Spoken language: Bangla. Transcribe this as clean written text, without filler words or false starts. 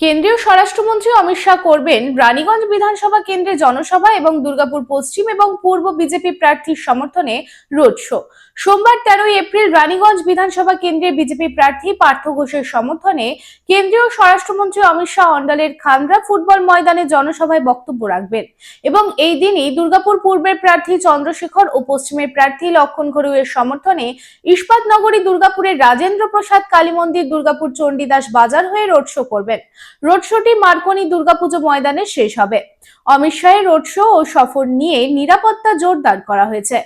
কেন্দ্রীয় স্বরাষ্ট্রমন্ত্রী অমিত শাহ করবেন রানীগঞ্জ বিধানসভা কেন্দ্রে জনসভা এবং দুর্গাপুর পশ্চিম এবং পূর্ব বিজেপি প্রার্থীর সমর্থনে রোড শো। সোমবার 13 এপ্রিল রানীগঞ্জ বিধানসভা কেন্দ্রে বিজেপি প্রার্থী পার্থ ঘোষের সমর্থনে কেন্দ্রীয় স্বরাষ্ট্রমন্ত্রী অমিত শাহ অন্ডালের খান্ডরা ফুটবল ময়দানে জনসভায় বক্তব্য রাখবেন এবং এই দিনই দুর্গাপুর পূর্বের প্রার্থী চন্দ্রশেখর ও পশ্চিমের প্রার্থী লক্ষণ ঘরুয়ের সমর্থনে ইস্পাতনগরী দুর্গাপুরের রাজেন্দ্র প্রসাদ কালী মন্দির দুর্গাপুর চণ্ডীদাস বাজার হয়ে রোড শো করবেন। রোড শোটি মার্কনি দুর্গাপুজো ময়দানে শেষ হবে। অমিত শাহের রোড শো ও সফর নিয়ে নিরাপত্তা জোরদার করা হয়েছে।